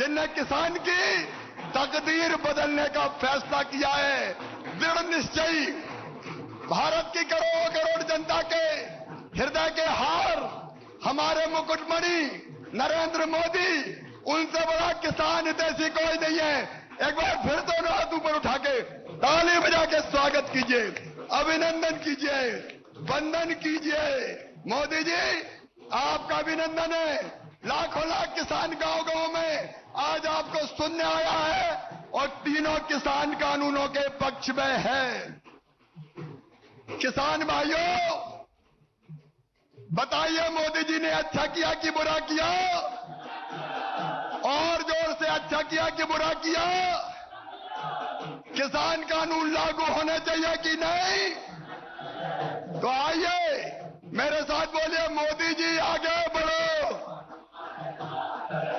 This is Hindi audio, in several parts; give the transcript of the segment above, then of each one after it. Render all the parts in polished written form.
जिनने किसान की तकदीर बदलने का फैसला किया है, दृढ़ निश्चयी भारत की करोड़ों करोड़ जनता के हृदय के हार हमारे मुकुटमणि नरेंद्र मोदी, उनसे बड़ा किसान हितैषी कोई नहीं है। एक बार फिर दोनों हाथ ऊपर उठा के ताली बजा के स्वागत कीजिए, अभिनंदन कीजिए, वंदन कीजिए। मोदी जी, आपका अभिनंदन है। लाखों लाख किसान गांव गांव में आज आपको सुनने आया है और तीनों किसान कानूनों के पक्ष में है। किसान भाइयों, बताइए मोदी जी ने अच्छा किया कि बुरा किया? और जोर से अच्छा किया कि बुरा किया? किसान कानून लागू होने चाहिए कि नहीं? तो आइए मेरे साथ बोलिए, मोदी जी आगे बढ़ो,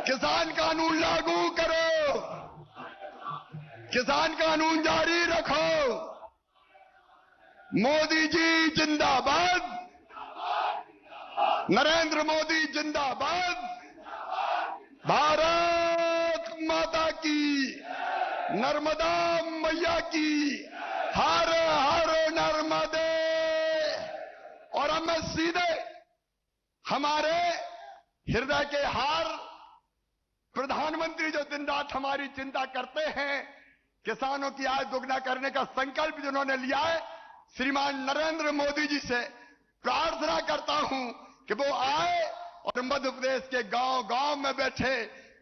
किसान कानून लागू करो, किसान कानून जारी रखो। मोदी जी जिंदाबाद, नरेंद्र मोदी जिंदाबाद, भारत माता की, नर्मदा मैया की, हर हर नर्मदे। और अब मैं सीधे हमारे हृदय के हार प्रधानमंत्री जो दिन रात हमारी चिंता करते हैं, किसानों की आय दुगना करने का संकल्प जिन्होंने लिया है, श्रीमान नरेंद्र मोदी जी से प्रार्थना करता हूं कि वो आए और मध्य प्रदेश के गांव गांव में बैठे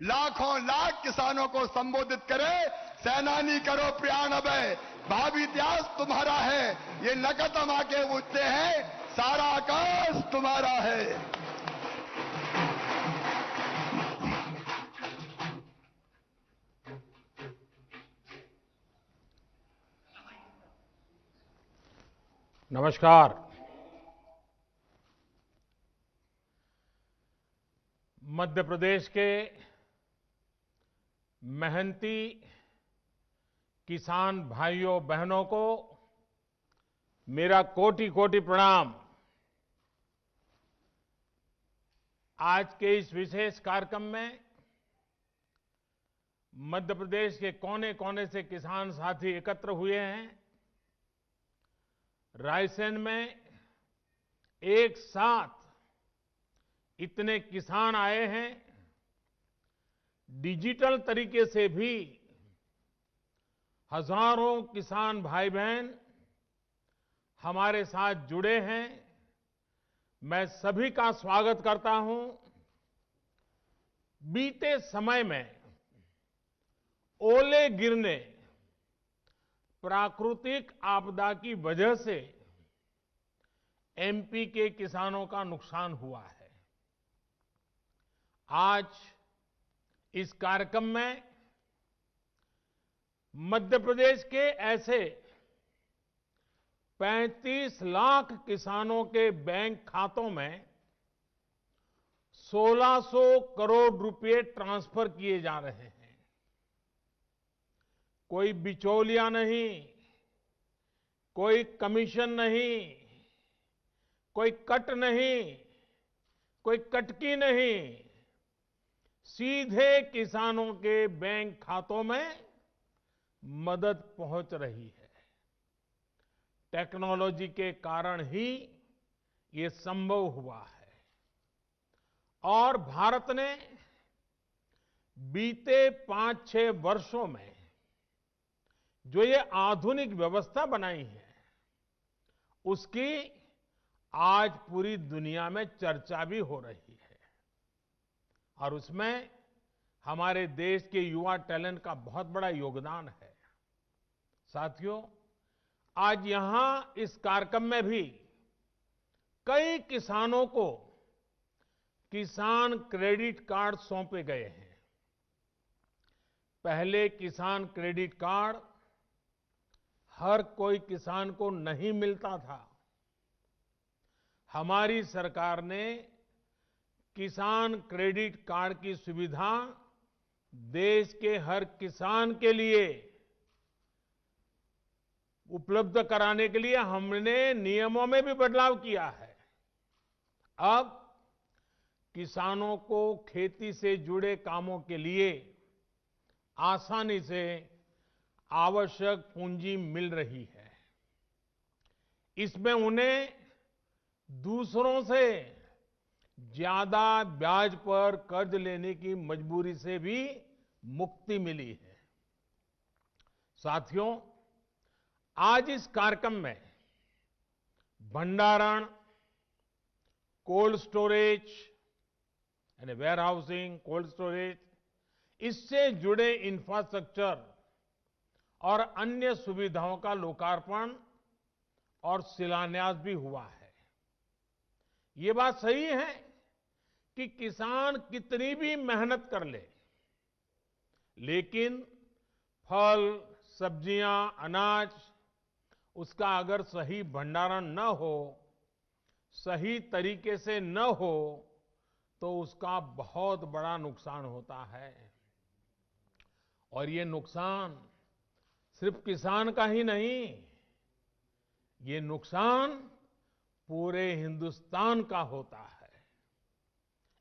लाखों लाख किसानों को संबोधित करे। सेनानी करो प्रयाण अभय, भावी इतिहास तुम्हारा है, ये नकद अमा के उठते हैं, सारा आकाश तुम्हारा है। नमस्कार। मध्य प्रदेश के मेहनती किसान भाइयों बहनों को मेरा कोटि कोटि प्रणाम। आज के इस विशेष कार्यक्रम में मध्य प्रदेश के कोने कोने से किसान साथी एकत्र हुए हैं। रायसेन में एक साथ इतने किसान आए हैं। डिजिटल तरीके से भी हजारों किसान भाई बहन हमारे साथ जुड़े हैं। मैं सभी का स्वागत करता हूं। बीते समय में ओले गिरने, प्राकृतिक आपदा की वजह से एमपी के किसानों का नुकसान हुआ है। आज इस कार्यक्रम में मध्य प्रदेश के ऐसे 35 लाख किसानों के बैंक खातों में 1600 करोड़ रुपए ट्रांसफर किए जा रहे हैं। कोई बिचौलिया नहीं, कोई कमीशन नहीं, कोई कट नहीं, कोई कटकी नहीं, सीधे किसानों के बैंक खातों में मदद पहुंच रही है। टेक्नोलॉजी के कारण ही ये संभव हुआ है और भारत ने बीते 5-6 वर्षों में जो ये आधुनिक व्यवस्था बनाई है, उसकी आज पूरी दुनिया में चर्चा भी हो रही है और उसमें हमारे देश के युवा टैलेंट का बहुत बड़ा योगदान है। साथियों, आज यहां इस कार्यक्रम में भी कई किसानों को किसान क्रेडिट कार्ड सौंपे गए हैं। पहले किसान क्रेडिट कार्ड हर कोई किसान को नहीं मिलता था। हमारी सरकार ने किसान क्रेडिट कार्ड की सुविधा देश के हर किसान के लिए उपलब्ध कराने के लिए हमने नियमों में भी बदलाव किया है। अब किसानों को खेती से जुड़े कामों के लिए आसानी से आवश्यक पूंजी मिल रही है। इसमें उन्हें दूसरों से ज्यादा ब्याज पर कर्ज लेने की मजबूरी से भी मुक्ति मिली है। साथियों, आज इस कार्यक्रम में भंडारण, कोल्ड स्टोरेज यानी वेयर हाउसिंग, कोल्ड स्टोरेज, इससे जुड़े इंफ्रास्ट्रक्चर और अन्य सुविधाओं का लोकार्पण और शिलान्यास भी हुआ है। ये बात सही है कि किसान कितनी भी मेहनत कर ले, लेकिन फल, सब्जियां, अनाज, उसका अगर सही भंडारण न हो, सही तरीके से न हो, तो उसका बहुत बड़ा नुकसान होता है। और ये नुकसान सिर्फ किसान का ही नहीं, ये नुकसान पूरे हिंदुस्तान का होता है।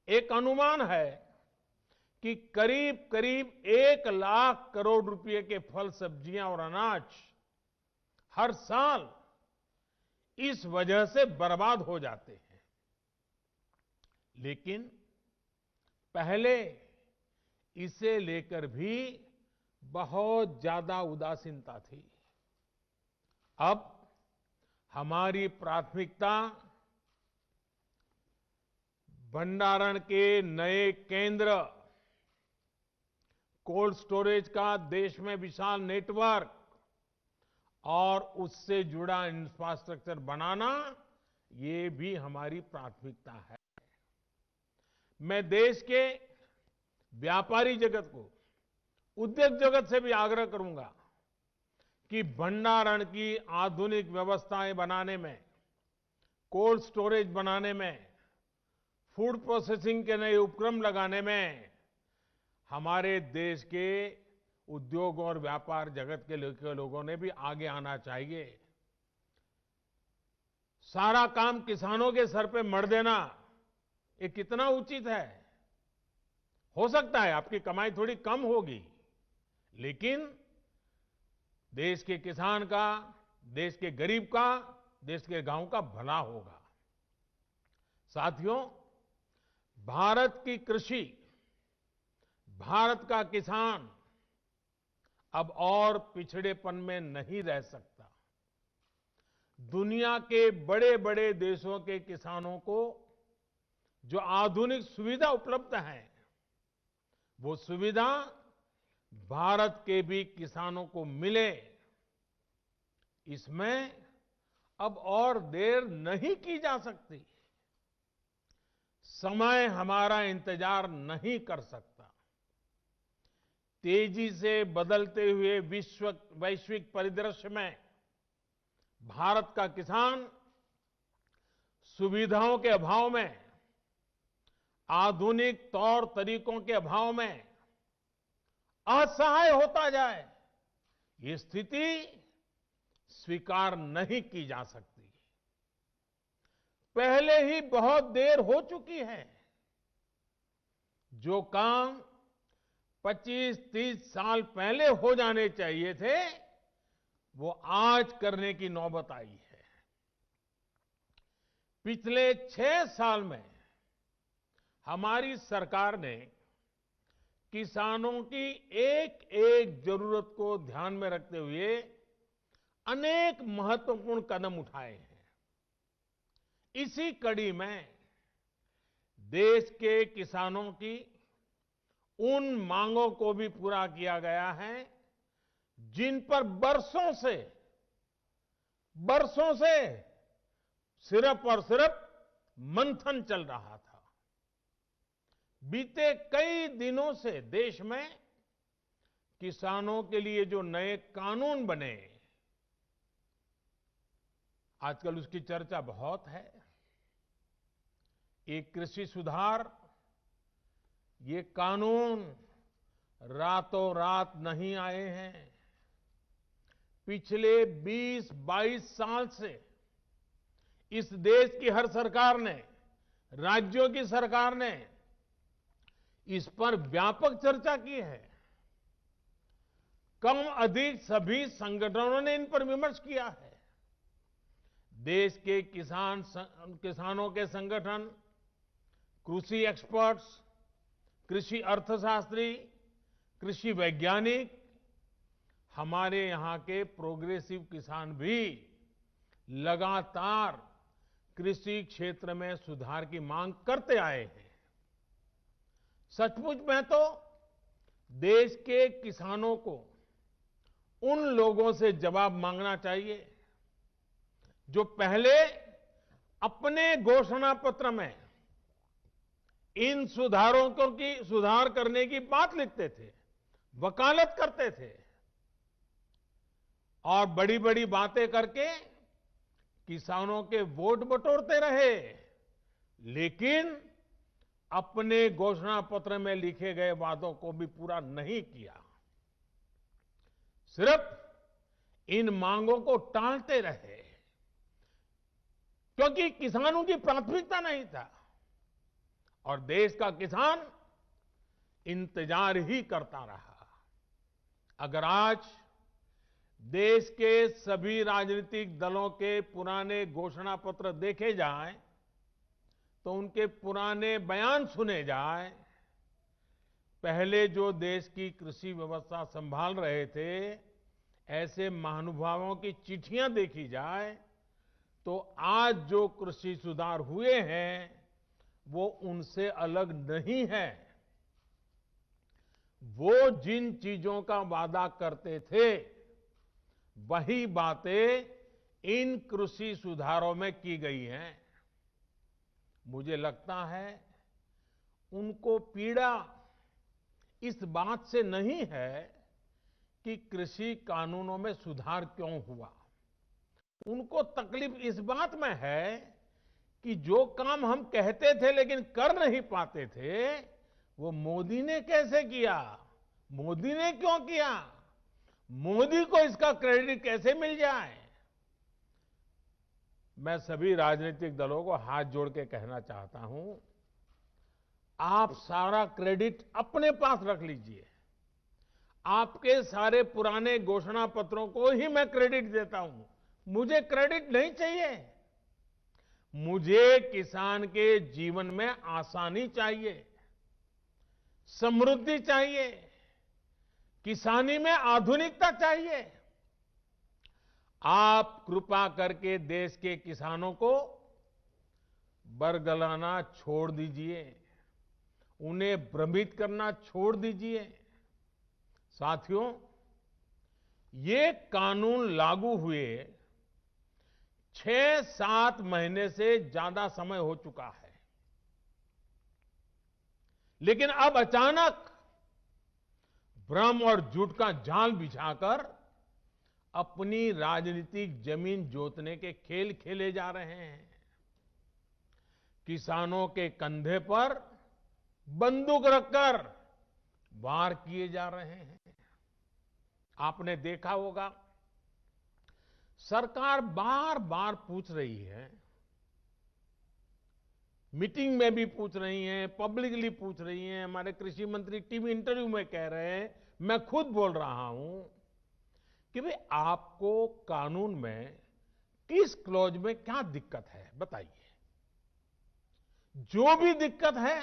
एक अनुमान है कि करीब करीब 1 लाख करोड़ रुपए के फल, सब्जियां और अनाज हर साल इस वजह से बर्बाद हो जाते हैं। लेकिन पहले इसे लेकर भी बहुत ज्यादा उदासीनता थी। अब हमारी प्राथमिकता भंडारण के नए केंद्र, कोल्ड स्टोरेज का देश में विशाल नेटवर्क और उससे जुड़ा इंफ्रास्ट्रक्चर बनाना, ये भी हमारी प्राथमिकता है। मैं देश के व्यापारी जगत को, उद्योग जगत से भी आग्रह करूंगा कि भंडारण की आधुनिक व्यवस्थाएं बनाने में, कोल्ड स्टोरेज बनाने में, फूड प्रोसेसिंग के नए उपक्रम लगाने में हमारे देश के उद्योग और व्यापार जगत के लोगों ने भी आगे आना चाहिए। सारा काम किसानों के सर पे मढ़ देना, ये कितना उचित है? हो सकता है आपकी कमाई थोड़ी कम होगी, लेकिन देश के किसान का, देश के गरीब का, देश के गांव का भला होगा। साथियों, भारत की कृषि, भारत का किसान अब और पिछड़ेपन में नहीं रह सकता। दुनिया के बड़े बड़े देशों के किसानों को जो आधुनिक सुविधा उपलब्ध है, वो सुविधा भारत के भी किसानों को मिले, इसमें अब और देर नहीं की जा सकती। समय हमारा इंतजार नहीं कर सकता। तेजी से बदलते हुए वैश्विक परिदृश्य में भारत का किसान सुविधाओं के अभाव में, आधुनिक तौर तरीकों के अभाव में असहाय होता जाए, ये स्थिति स्वीकार नहीं की जा सकती। पहले ही बहुत देर हो चुकी है। जो काम 25-30 साल पहले हो जाने चाहिए थे, वो आज करने की नौबत आई है। पिछले 6 साल में हमारी सरकार ने किसानों की एक एक जरूरत को ध्यान में रखते हुए अनेक महत्वपूर्ण कदम उठाए हैं। इसी कड़ी में देश के किसानों की उन मांगों को भी पूरा किया गया है जिन पर बरसों से सिर्फ और सिर्फ मंथन चल रहा था। बीते कई दिनों से देश में किसानों के लिए जो नए कानून बने, आजकल उसकी चर्चा बहुत है। एक कृषि सुधार, ये कानून रातों रात नहीं आए हैं। पिछले 20-22 साल से इस देश की हर सरकार ने, राज्यों की सरकार ने इस पर व्यापक चर्चा की है। कम अधिक सभी संगठनों ने इन पर विमर्श किया है। देश के किसानों के संगठन, कृषि एक्सपर्ट्स, कृषि अर्थशास्त्री, कृषि वैज्ञानिक, हमारे यहाँ के प्रोग्रेसिव किसान भी लगातार कृषि क्षेत्र में सुधार की मांग करते आए हैं। सचमुच में तो देश के किसानों को उन लोगों से जवाब मांगना चाहिए जो पहले अपने घोषणा पत्र में इन सुधार करने की बात लिखते थे, वकालत करते थे और बड़ी बड़ी बातें करके किसानों के वोट बटोरते रहे, लेकिन अपने घोषणा पत्र में लिखे गए वादों को भी पूरा नहीं किया। सिर्फ इन मांगों को टालते रहे क्योंकि किसानों की प्राथमिकता नहीं था और देश का किसान इंतजार ही करता रहा। अगर आज देश के सभी राजनीतिक दलों के पुराने घोषणा पत्र देखे जाएं, तो उनके पुराने बयान सुने जाएं, पहले जो देश की कृषि व्यवस्था संभाल रहे थे, ऐसे महानुभावों की चिट्ठियां देखी जाए, तो आज जो कृषि सुधार हुए हैं वो उनसे अलग नहीं है। वो जिन चीजों का वादा करते थे वही बातें इन कृषि सुधारों में की गई हैं। मुझे लगता है उनको पीड़ा इस बात से नहीं है कि कृषि कानूनों में सुधार क्यों हुआ। उनको तकलीफ इस बात में है कि जो काम हम कहते थे लेकिन कर नहीं पाते थे, वो मोदी ने कैसे किया, मोदी ने क्यों किया, मोदी को इसका क्रेडिट कैसे मिल जाए। मैं सभी राजनीतिक दलों को हाथ जोड़ के कहना चाहता हूं, आप सारा क्रेडिट अपने पास रख लीजिए। आपके सारे पुराने घोषणा पत्रों को ही मैं क्रेडिट देता हूं, मुझे क्रेडिट नहीं चाहिए। मुझे किसान के जीवन में आसानी चाहिए, समृद्धि चाहिए, किसानी में आधुनिकता चाहिए। आप कृपा करके देश के किसानों को बरगलाना छोड़ दीजिए, उन्हें भ्रमित करना छोड़ दीजिए। साथियों, ये कानून लागू हुए 6-7 महीने से ज्यादा समय हो चुका है, लेकिन अब अचानक भ्रम और झूठ का जाल बिछाकर अपनी राजनीतिक जमीन जोतने के खेल खेले जा रहे हैं। किसानों के कंधे पर बंदूक रखकर वार किए जा रहे हैं। आपने देखा होगा, सरकार बार बार पूछ रही है, मीटिंग में भी पूछ रही है, पब्लिकली पूछ रही है, हमारे कृषि मंत्री टीवी इंटरव्यू में कह रहे हैं, मैं खुद बोल रहा हूं कि भाई आपको कानून में किस क्लॉज में क्या दिक्कत है बताइए। जो भी दिक्कत है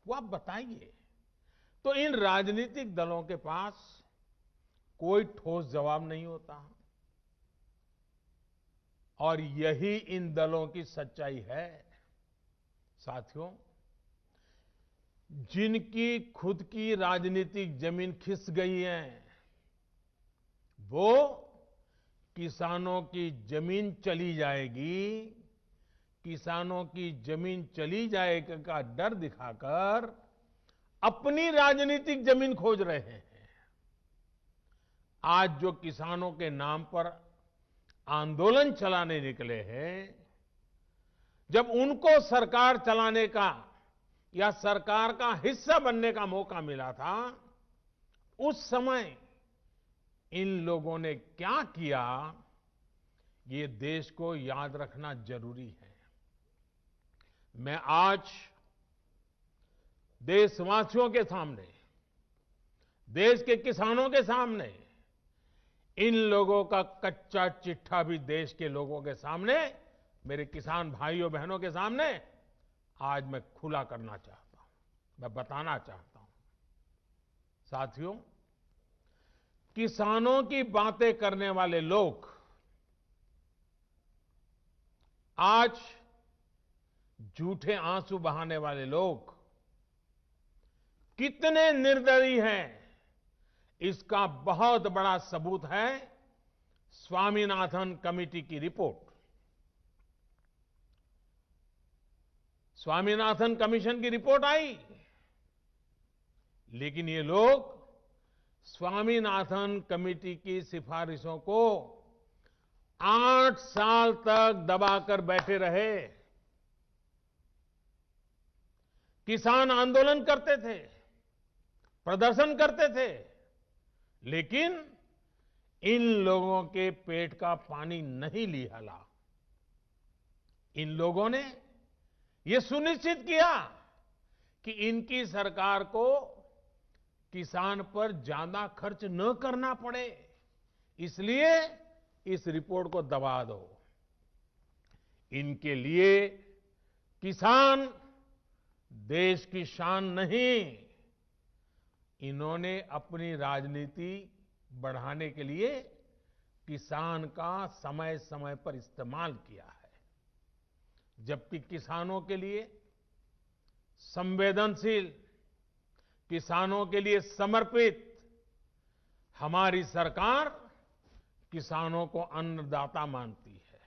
वो आप बताइए। तो इन राजनीतिक दलों के पास कोई ठोस जवाब नहीं होता और यही इन दलों की सच्चाई है। साथियों, जिनकी खुद की राजनीतिक जमीन खिस गई है, वो किसानों की जमीन चली जाएगी, किसानों की जमीन चली जाएगी का डर दिखाकर अपनी राजनीतिक जमीन खोज रहे हैं। आज जो किसानों के नाम पर आंदोलन चलाने निकले हैं, जब उनको सरकार चलाने का या सरकार का हिस्सा बनने का मौका मिला था, उस समय इन लोगों ने क्या किया, ये देश को याद रखना जरूरी है। मैं आज देशवासियों के सामने, देश के किसानों के सामने इन लोगों का कच्चा चिट्ठा भी देश के लोगों के सामने, मेरे किसान भाइयों बहनों के सामने आज मैं खुला करना चाहता हूं, मैं बताना चाहता हूं। साथियों, किसानों की बातें करने वाले लोग आज झूठे आंसू बहाने वाले लोग कितने निर्दयी हैं, इसका बहुत बड़ा सबूत है स्वामीनाथन कमेटी की रिपोर्ट। स्वामीनाथन कमीशन की रिपोर्ट आई, लेकिन ये लोग स्वामीनाथन कमेटी की सिफारिशों को 8 साल तक दबाकर बैठे रहे। किसान आंदोलन करते थे, प्रदर्शन करते थे, लेकिन इन लोगों के पेट का पानी नहीं लिहला। इन लोगों ने यह सुनिश्चित किया कि इनकी सरकार को किसान पर ज्यादा खर्च न करना पड़े, इसलिए इस रिपोर्ट को दबा दो। इनके लिए किसान देश की शान नहीं, इन्होंने अपनी राजनीति बढ़ाने के लिए किसान का समय समय पर इस्तेमाल किया है। जबकि किसानों के लिए संवेदनशील, किसानों के लिए समर्पित हमारी सरकार किसानों को अन्नदाता मानती है।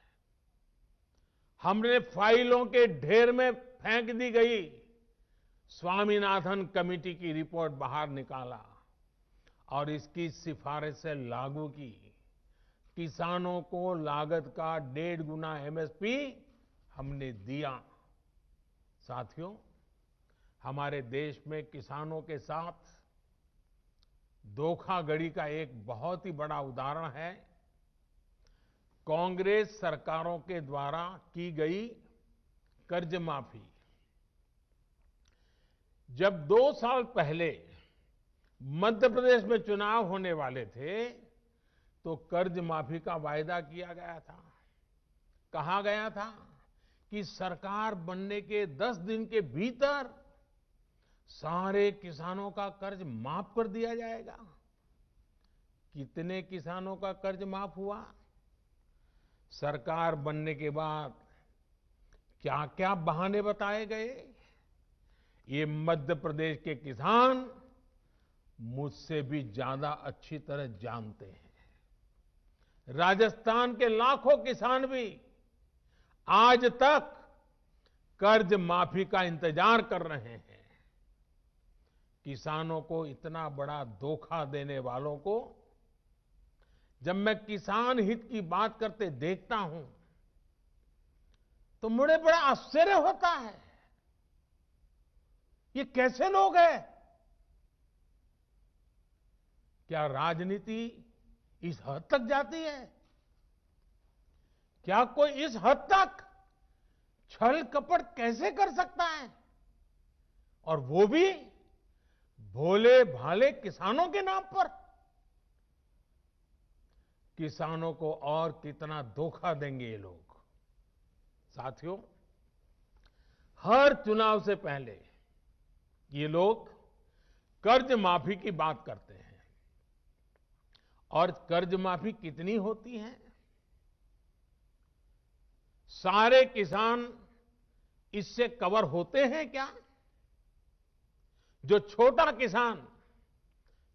हमने फाइलों के ढेर में फेंक दी गई स्वामीनाथन कमेटी की रिपोर्ट बाहर निकाला और इसकी सिफारिश से लागू की। किसानों को लागत का 1.5 गुना एमएसपी हमने दिया। साथियों, हमारे देश में किसानों के साथ धोखाधड़ी का एक बहुत ही बड़ा उदाहरण है कांग्रेस सरकारों के द्वारा की गई कर्ज माफी। जब 2 साल पहले मध्य प्रदेश में चुनाव होने वाले थे, तो कर्ज माफी का वायदा किया गया था। कहा गया था कि सरकार बनने के 10 दिन के भीतर सारे किसानों का कर्ज माफ कर दिया जाएगा। कितने किसानों का कर्ज माफ हुआ? सरकार बनने के बाद क्या क्या बहाने बताए गए, ये मध्य प्रदेश के किसान मुझसे भी ज्यादा अच्छी तरह जानते हैं। राजस्थान के लाखों किसान भी आज तक कर्ज माफी का इंतजार कर रहे हैं। किसानों को इतना बड़ा धोखा देने वालों को जब मैं किसान हित की बात करते देखता हूं, तो मुझे बड़ा आश्चर्य होता है। ये कैसे लोग हैं? क्या राजनीति इस हद तक जाती है? क्या कोई इस हद तक छल कपट कैसे कर सकता है? और वो भी भोले भाले किसानों के नाम पर। किसानों को और कितना धोखा देंगे ये लोग। साथियों, हर चुनाव से पहले ये लोग कर्ज माफी की बात करते हैं। और कर्ज माफी कितनी होती है? सारे किसान इससे कवर होते हैं क्या? जो छोटा किसान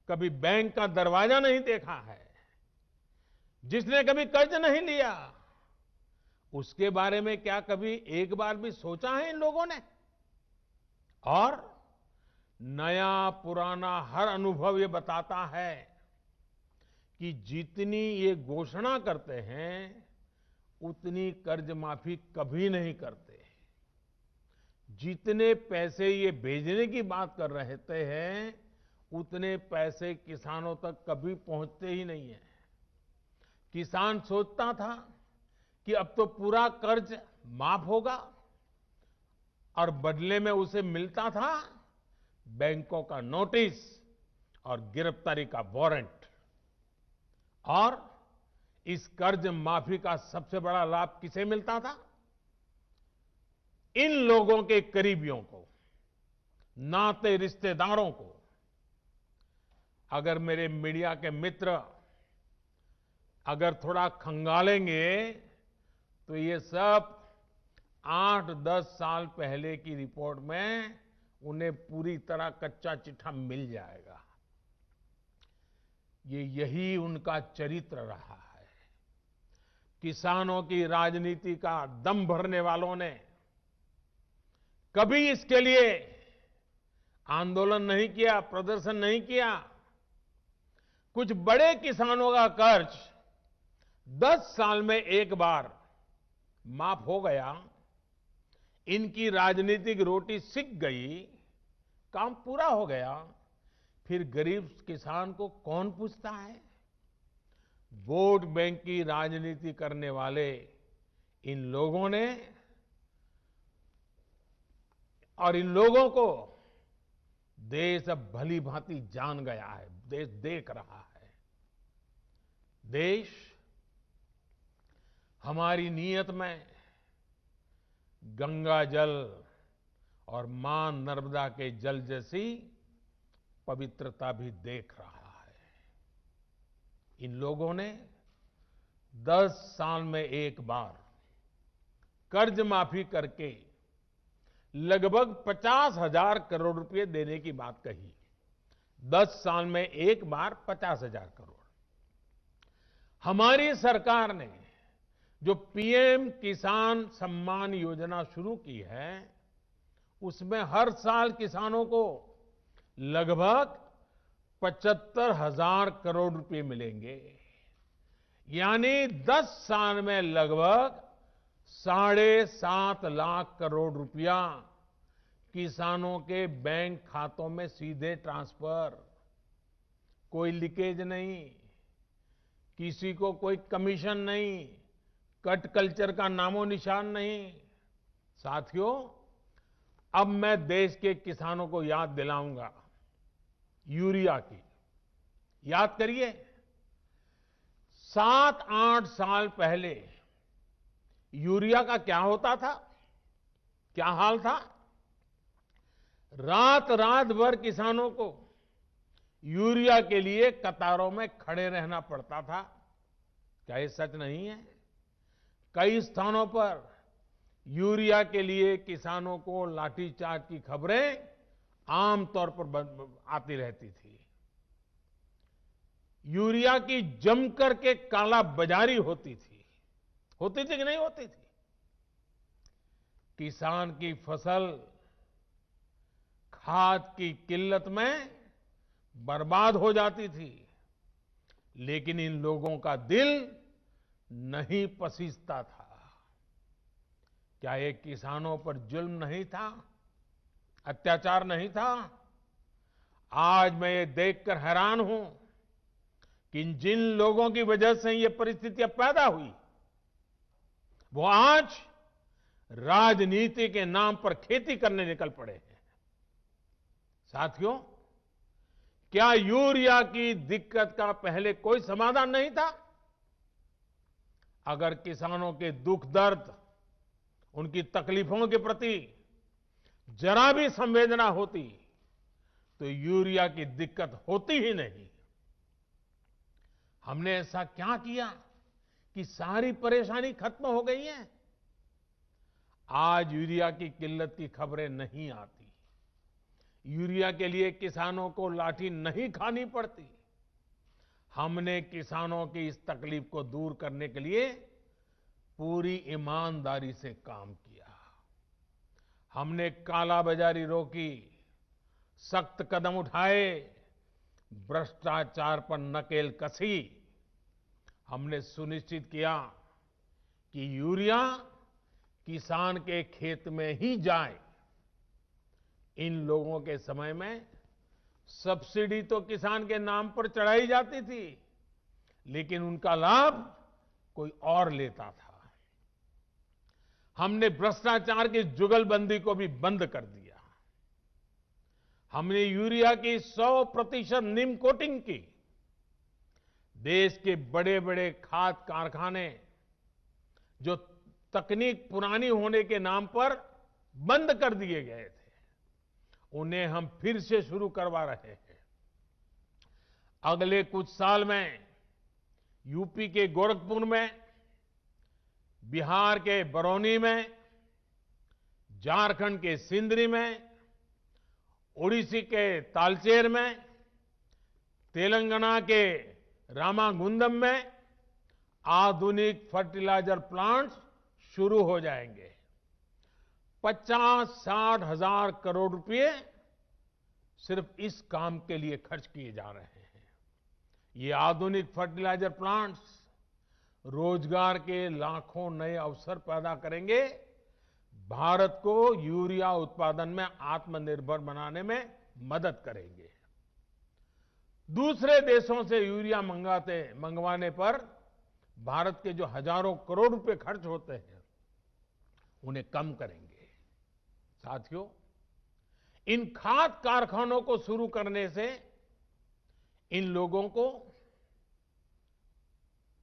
कभी बैंक का दरवाजा नहीं देखा है, जिसने कभी कर्ज नहीं लिया, उसके बारे में क्या कभी एक बार भी सोचा है इन लोगों ने? और नया पुराना हर अनुभव ये बताता है कि जितनी ये घोषणा करते हैं, उतनी कर्ज माफी कभी नहीं करते। जितने पैसे ये भेजने की बात कर रहे हैं, उतने पैसे किसानों तक कभी पहुंचते ही नहीं है। किसान सोचता था कि अब तो पूरा कर्ज माफ होगा, और बदले में उसे मिलता था बैंकों का नोटिस और गिरफ्तारी का वारंट। और इस कर्ज माफी का सबसे बड़ा लाभ किसे मिलता था? इन लोगों के करीबियों को, नाते रिश्तेदारों को। अगर मेरे मीडिया के मित्र अगर थोड़ा खंगालेंगे तो ये सब 8-10 साल पहले की रिपोर्ट में उन्हें पूरी तरह कच्चा चिट्ठा मिल जाएगा। यही उनका चरित्र रहा है। किसानों की राजनीति का दम भरने वालों ने कभी इसके लिए आंदोलन नहीं किया, प्रदर्शन नहीं किया। कुछ बड़े किसानों का कर्ज 10 साल में एक बार माफ हो गया, इनकी राजनीतिक रोटी सिक गई, काम पूरा हो गया, फिर गरीब किसान को कौन पूछता है? वोट बैंक की राजनीति करने वाले इन लोगों ने और इन लोगों को देश अब भली भांति जान गया है, देश देख रहा है। देश हमारी नीयत में गंगा जल और मां नर्मदा के जल जैसी पवित्रता भी देख रहा है। इन लोगों ने 10 साल में एक बार कर्ज माफी करके लगभग 50,000 करोड़ रुपए देने की बात कही। 10 साल में एक बार 50,000 करोड़। हमारी सरकार ने जो पीएम किसान सम्मान योजना शुरू की है, उसमें हर साल किसानों को लगभग 75,000 करोड़ रुपए मिलेंगे। यानी 10 साल में लगभग 7.5 लाख करोड़ रुपया किसानों के बैंक खातों में सीधे ट्रांसफर। कोई लीकेज नहीं, किसी को कोई कमीशन नहीं, कट कल्चर का नामो निशान नहीं। साथियों, अब मैं देश के किसानों को याद दिलाऊंगा यूरिया की। याद करिए, 7-8 साल पहले यूरिया का क्या होता था, क्या हाल था? रात रात भर किसानों को यूरिया के लिए कतारों में खड़े रहना पड़ता था। क्या ये सच नहीं है? कई स्थानों पर यूरिया के लिए किसानों को लाठीचार्ज की खबरें आमतौर पर आती रहती थी। यूरिया की जमकर के काला बाजारी होती थी कि नहीं होती थी? किसान की फसल खाद की किल्लत में बर्बाद हो जाती थी, लेकिन इन लोगों का दिल नहीं पसीजता था। क्या ये किसानों पर जुल्म नहीं था, अत्याचार नहीं था? आज मैं ये देखकर हैरान हूं कि जिन लोगों की वजह से ये परिस्थितियां पैदा हुई, वो आज राजनीति के नाम पर खेती करने निकल पड़े हैं। साथियों, क्या यूरिया की दिक्कत का पहले कोई समाधान नहीं था? अगर किसानों के दुख दर्द, उनकी तकलीफों के प्रति जरा भी संवेदना होती तो यूरिया की दिक्कत होती ही नहीं। हमने ऐसा क्या किया कि सारी परेशानी खत्म हो गई है? आज यूरिया की किल्लत की खबरें नहीं आती। यूरिया के लिए किसानों को लाठी नहीं खानी पड़ती। हमने किसानों की इस तकलीफ को दूर करने के लिए पूरी ईमानदारी से काम किया। हमने कालाबाजारी रोकी, सख्त कदम उठाए, भ्रष्टाचार पर नकेल कसी। हमने सुनिश्चित किया कि यूरिया किसान के खेत में ही जाए। इन लोगों के समय में सब्सिडी तो किसान के नाम पर चढ़ाई जाती थी, लेकिन उनका लाभ कोई और लेता था। हमने भ्रष्टाचार की जुगलबंदी को भी बंद कर दिया। हमने यूरिया की 100% नीम कोटिंग की। देश के बड़े बड़े खाद कारखाने जो तकनीक पुरानी होने के नाम पर बंद कर दिए गए थे, उन्हें हम फिर से शुरू करवा रहे हैं। अगले कुछ साल में यूपी के गोरखपुर में, बिहार के बरौनी में, झारखंड के सिंदरी में, ओडिशा के तालचेर में, तेलंगाना के रामागुंडम में आधुनिक फर्टिलाइजर प्लांट्स शुरू हो जाएंगे। 50-60 हजार करोड़ रुपए सिर्फ इस काम के लिए खर्च किए जा रहे हैं। ये आधुनिक फर्टिलाइजर प्लांट्स रोजगार के लाखों नए अवसर पैदा करेंगे, भारत को यूरिया उत्पादन में आत्मनिर्भर बनाने में मदद करेंगे। दूसरे देशों से यूरिया मंगवाने पर भारत के जो हजारों करोड़ रुपए खर्च होते हैं, उन्हें कम करेंगे। साथियों, इन खाद कारखानों को शुरू करने से इन लोगों को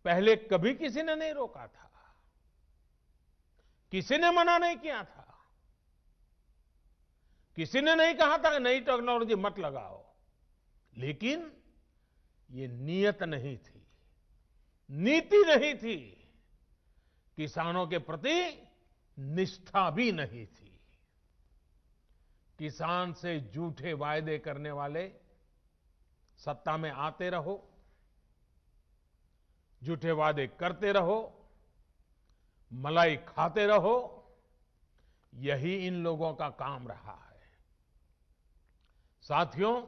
पहले कभी किसी ने नहीं रोका था, किसी ने मना नहीं किया था, किसी ने नहीं कहा था कि नई टेक्नोलॉजी मत लगाओ, लेकिन ये नियत नहीं थी, नीति नहीं थी, किसानों के प्रति निष्ठा भी नहीं थी। किसान से झूठे वायदे करने वाले सत्ता में आते रहो, झूठे वादे करते रहो, मलाई खाते रहो, यही इन लोगों का काम रहा है। साथियों,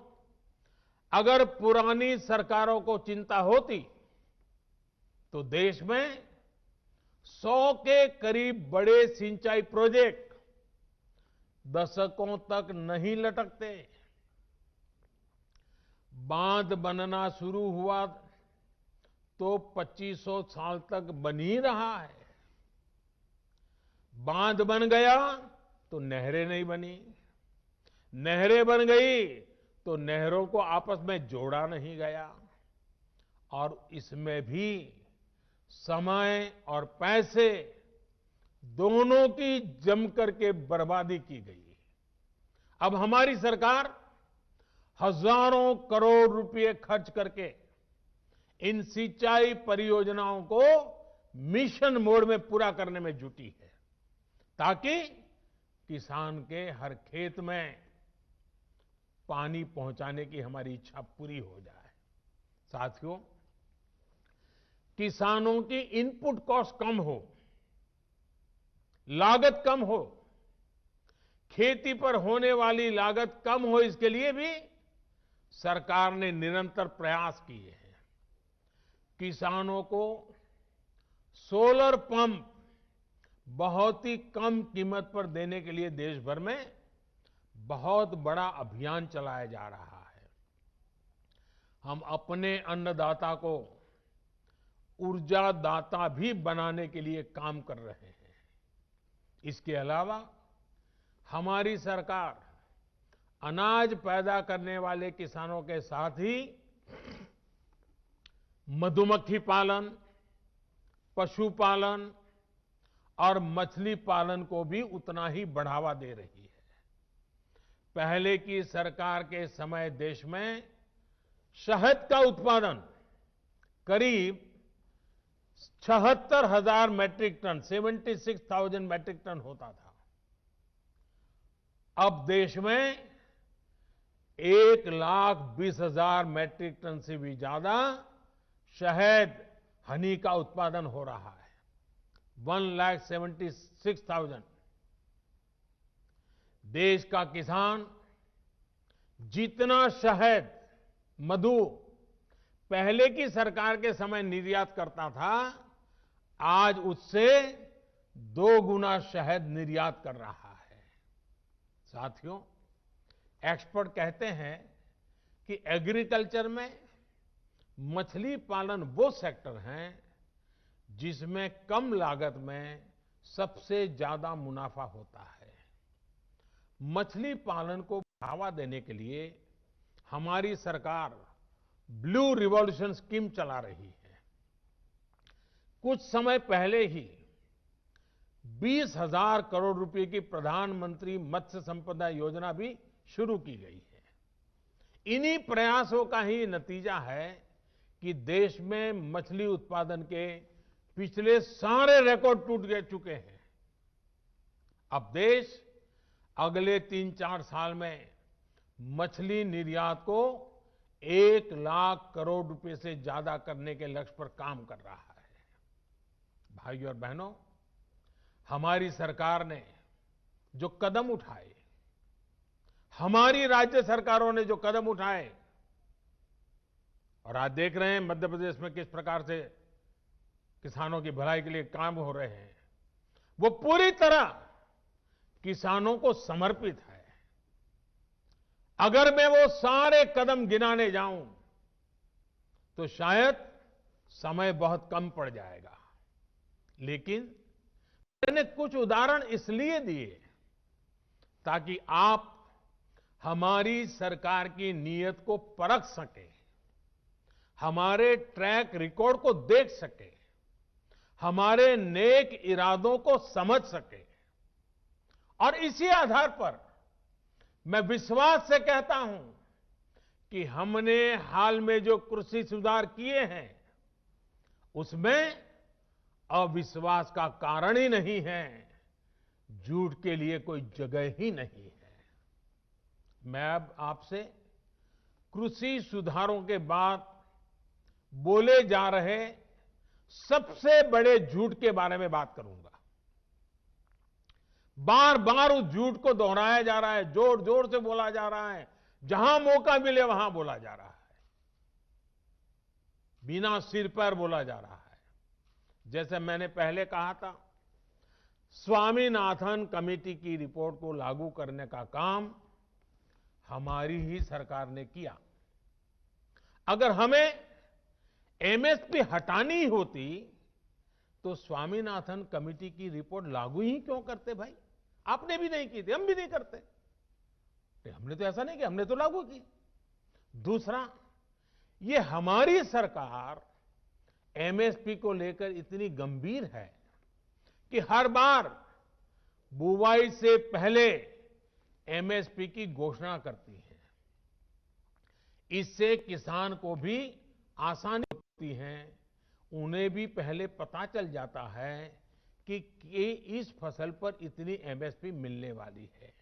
अगर पुरानी सरकारों को चिंता होती तो देश में 100 के करीब बड़े सिंचाई प्रोजेक्ट दशकों तक नहीं लटकते। बांध बनना शुरू हुआ तो 2500 साल तक बन ही रहा है। बांध बन गया तो नहरें नहीं बनी, नहरें बन गई तो नहरों को आपस में जोड़ा नहीं गया, और इसमें भी समय और पैसे दोनों की जमकर के बर्बादी की गई। अब हमारी सरकार हजारों करोड़ रुपए खर्च करके इन सिंचाई परियोजनाओं को मिशन मोड में पूरा करने में जुटी है, ताकि किसान के हर खेत में पानी पहुंचाने की हमारी इच्छा पूरी हो जाए। साथियों, किसानों की इनपुट कॉस्ट कम हो, लागत कम हो, खेती पर होने वाली लागत कम हो, इसके लिए भी सरकार ने निरंतर प्रयास किए हैं। किसानों को सोलर पंप बहुत ही कम कीमत पर देने के लिए देश भर में बहुत बड़ा अभियान चलाया जा रहा है। हम अपने अन्नदाता को ऊर्जा दाता भी बनाने के लिए काम कर रहे हैं। इसके अलावा हमारी सरकार अनाज पैदा करने वाले किसानों के साथ ही मधुमक्खी पालन, पशुपालन और मछली पालन को भी उतना ही बढ़ावा दे रही है। पहले की सरकार के समय देश में शहद का उत्पादन करीब 76,000 मैट्रिक टन, 76,000 मैट्रिक टन होता था। अब देश में 1,20,000 मैट्रिक टन से भी ज्यादा शहद, हनी का उत्पादन हो रहा है। 1,76,000। देश का किसान जितना शहद, मधु पहले की सरकार के समय निर्यात करता था, आज उससे 2 गुना शहद निर्यात कर रहा है। साथियों, एक्सपर्ट कहते हैं कि एग्रीकल्चर में मछली पालन वो सेक्टर है जिसमें कम लागत में सबसे ज्यादा मुनाफा होता है। मछली पालन को बढ़ावा देने के लिए हमारी सरकार ब्लू रिवॉल्यूशन स्कीम चला रही है। कुछ समय पहले ही 20,000 करोड़ रुपए की प्रधानमंत्री मत्स्य संपदा योजना भी शुरू की गई है। इन्हीं प्रयासों का ही नतीजा है कि देश में मछली उत्पादन के पिछले सारे रिकॉर्ड टूट चुके हैं। अब देश अगले 3-4 साल में मछली निर्यात को 1 लाख करोड़ रुपए से ज्यादा करने के लक्ष्य पर काम कर रहा है। भाइयों और बहनों, हमारी सरकार ने जो कदम उठाए, हमारी राज्य सरकारों ने जो कदम उठाए, और आज देख रहे हैं मध्य प्रदेश में किस प्रकार से किसानों की भलाई के लिए काम हो रहे हैं, वो पूरी तरह किसानों को समर्पित है। अगर मैं वो सारे कदम गिनाने जाऊं तो शायद समय बहुत कम पड़ जाएगा, लेकिन मैंने कुछ उदाहरण इसलिए दिए ताकि आप हमारी सरकार की नीयत को परख सकें, हमारे ट्रैक रिकॉर्ड को देख सकें, हमारे नेक इरादों को समझ सकें। और इसी आधार पर मैं विश्वास से कहता हूं कि हमने हाल में जो कृषि सुधार किए हैं उसमें अविश्वास का कारण ही नहीं है, झूठ के लिए कोई जगह ही नहीं है। मैं अब आपसे कृषि सुधारों के बाद बोले जा रहे सबसे बड़े झूठ के बारे में बात करूंगा। बार बार उस झूठ को दोहराया जा रहा है, जोर जोर से बोला जा रहा है, जहां मौका मिले वहां बोला जा रहा है, बिना सिर पर बोला जा रहा है। जैसे मैंने पहले कहा था, स्वामीनाथन कमेटी की रिपोर्ट को लागू करने का काम हमारी ही सरकार ने किया। अगर हमें एमएसपी हटानी होती तो स्वामीनाथन कमेटी की रिपोर्ट लागू ही क्यों करते भाई? आपने भी नहीं की थी, हम भी नहीं करते। हमने तो ऐसा नहीं किया, हमने तो लागू की। दूसरा, ये हमारी सरकार एमएसपी को लेकर इतनी गंभीर है कि हर बार बुवाई से पहले एमएसपी की घोषणा करती है। इससे किसान को भी आसानी होती है, उन्हें भी पहले पता चल जाता है कि इस फसल पर इतनी एमएसपी मिलने वाली है।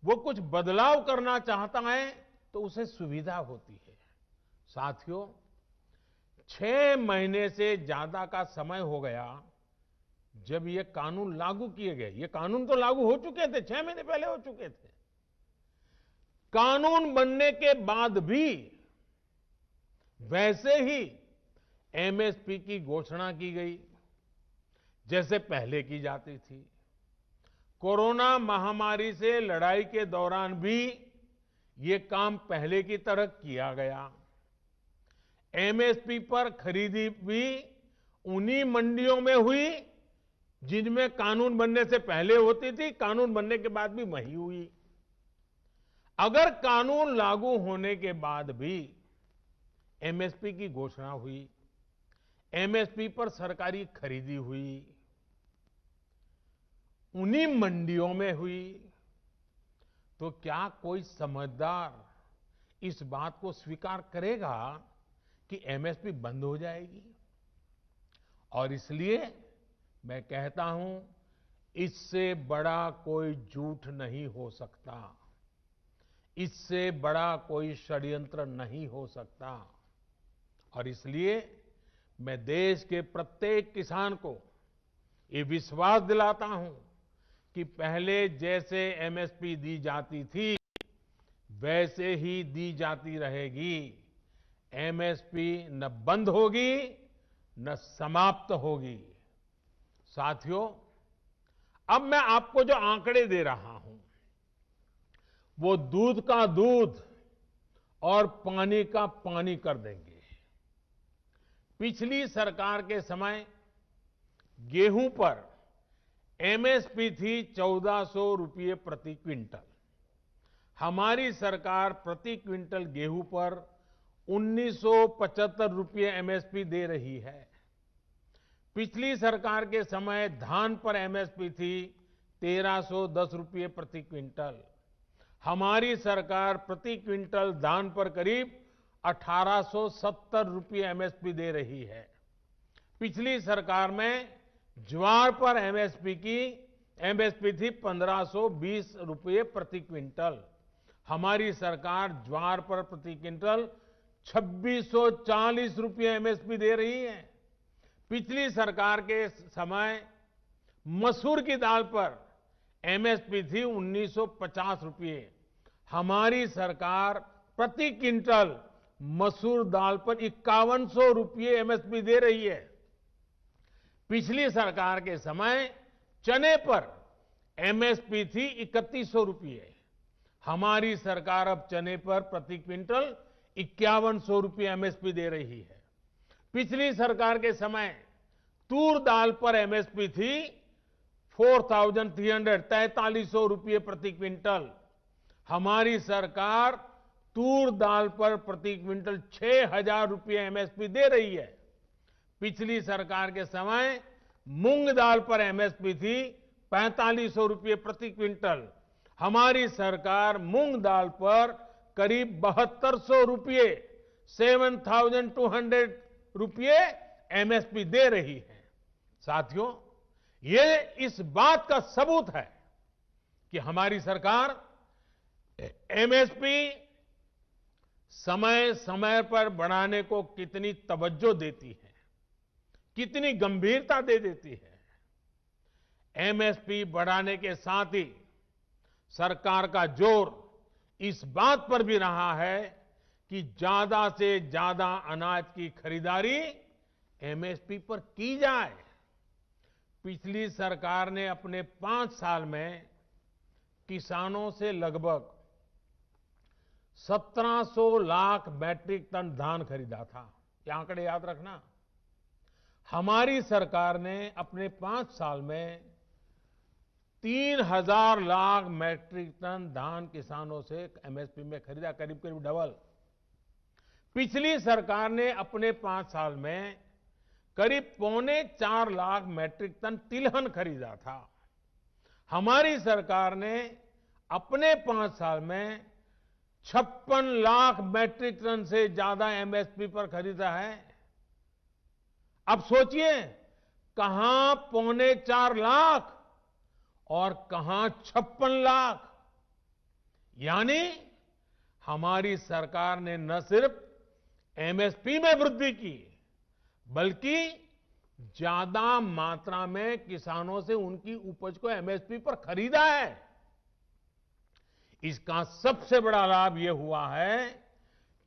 वो कुछ बदलाव करना चाहता है तो उसे सुविधा होती है। साथियों, 6 महीने से ज्यादा का समय हो गया जब ये कानून लागू किए गए। ये कानून तो लागू हो चुके थे, 6 महीने पहले हो चुके थे। कानून बनने के बाद भी वैसे ही एमएसपी की घोषणा की गई जैसे पहले की जाती थी। कोरोना महामारी से लड़ाई के दौरान भी ये काम पहले की तरह किया गया। एमएसपी पर खरीदी भी उन्हीं मंडियों में हुई जिनमें कानून बनने से पहले होती थी, कानून बनने के बाद भी वही हुई। अगर कानून लागू होने के बाद भी एमएसपी की घोषणा हुई, एमएसपी पर सरकारी खरीदी हुई, उन्हीं मंडियों में हुई, तो क्या कोई समझदार इस बात को स्वीकार करेगा कि एमएसपी बंद हो जाएगी? और इसलिए मैं कहता हूं, इससे बड़ा कोई झूठ नहीं हो सकता, इससे बड़ा कोई षड्यंत्र नहीं हो सकता। और इसलिए मैं देश के प्रत्येक किसान को ये विश्वास दिलाता हूं कि पहले जैसे एमएसपी दी जाती थी वैसे ही दी जाती रहेगी। एमएसपी न बंद होगी न समाप्त होगी। साथियों, अब मैं आपको जो आंकड़े दे रहा हूं वो दूध का दूध और पानी का पानी कर देंगे। पिछली सरकार के समय गेहूं पर एमएसपी थी 1400 रुपये प्रति क्विंटल। हमारी सरकार प्रति क्विंटल गेहूं पर ₹1975 एमएसपी दे रही है। पिछली सरकार के समय धान पर एमएसपी थी ₹1310 प्रति क्विंटल। हमारी सरकार प्रति क्विंटल धान पर करीब ₹1870 एमएसपी दे रही है। पिछली सरकार में ज्वार पर एमएसपी थी ₹1520 प्रति क्विंटल। हमारी सरकार ज्वार पर प्रति क्विंटल ₹2640 एमएसपी दे रही है। पिछली सरकार के समय मसूर की दाल पर एमएसपी थी ₹1950। हमारी सरकार प्रति क्विंटल मसूर दाल पर ₹5100 एमएसपी दे रही है। पिछली सरकार के समय चने पर एमएसपी थी ₹3100। हमारी सरकार अब चने पर प्रति क्विंटल ₹5100 एमएसपी दे रही है। पिछली सरकार के समय तूर दाल पर एमएसपी थी 4300 प्रति क्विंटल। हमारी सरकार तूर दाल पर प्रति क्विंटल ₹6000 एमएसपी दे रही है। पिछली सरकार के समय मूंग दाल पर एमएसपी थी ₹4500 प्रति क्विंटल। हमारी सरकार मूंग दाल पर करीब ₹7200 ₹7200 एमएसपी दे रही है। साथियों, ये इस बात का सबूत है कि हमारी सरकार एमएसपी समय समय पर बढ़ाने को कितनी तवज्जो देती है, कितनी गंभीरता दे देती है। एमएसपी बढ़ाने के साथ ही सरकार का जोर इस बात पर भी रहा है कि ज्यादा से ज्यादा अनाज की खरीदारी एमएसपी पर की जाए। पिछली सरकार ने अपने 5 साल में किसानों से लगभग 1700 लाख मैट्रिक टन धान खरीदा था। ये आंकड़े याद रखना। हमारी सरकार ने अपने 5 साल में 3000 लाख मैट्रिक टन धान किसानों से एमएसपी में खरीदा, करीब करीब डबल। पिछली सरकार ने अपने 5 साल में करीब 3.25 लाख मैट्रिक टन तिलहन खरीदा था। हमारी सरकार ने अपने 5 साल में 56 लाख मैट्रिक टन से ज्यादा एमएसपी पर खरीदा है। अब सोचिए, कहां 3.25 लाख और कहां 56 लाख। यानी हमारी सरकार ने न सिर्फ एमएसपी में वृद्धि की, बल्कि ज्यादा मात्रा में किसानों से उनकी उपज को एमएसपी पर खरीदा है। इसका सबसे बड़ा लाभ यह हुआ है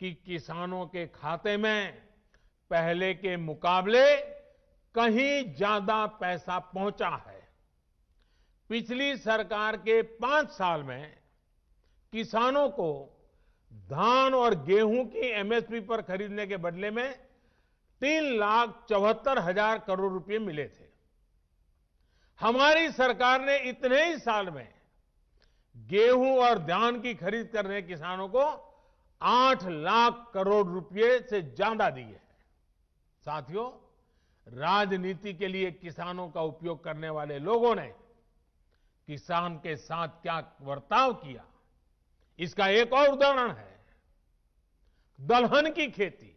कि किसानों के खाते में पहले के मुकाबले कहीं ज्यादा पैसा पहुंचा है। पिछली सरकार के 5 साल में किसानों को धान और गेहूं की एमएसपी पर खरीदने के बदले में 3,74,000 करोड़ रुपए मिले थे। हमारी सरकार ने इतने ही साल में गेहूं और धान की खरीद करने किसानों को 8 लाख करोड़ रुपए से ज्यादा दिए हैं। साथियों, राजनीति के लिए किसानों का उपयोग करने वाले लोगों ने किसान के साथ क्या बर्ताव किया, इसका एक और उदाहरण है दलहन की खेती।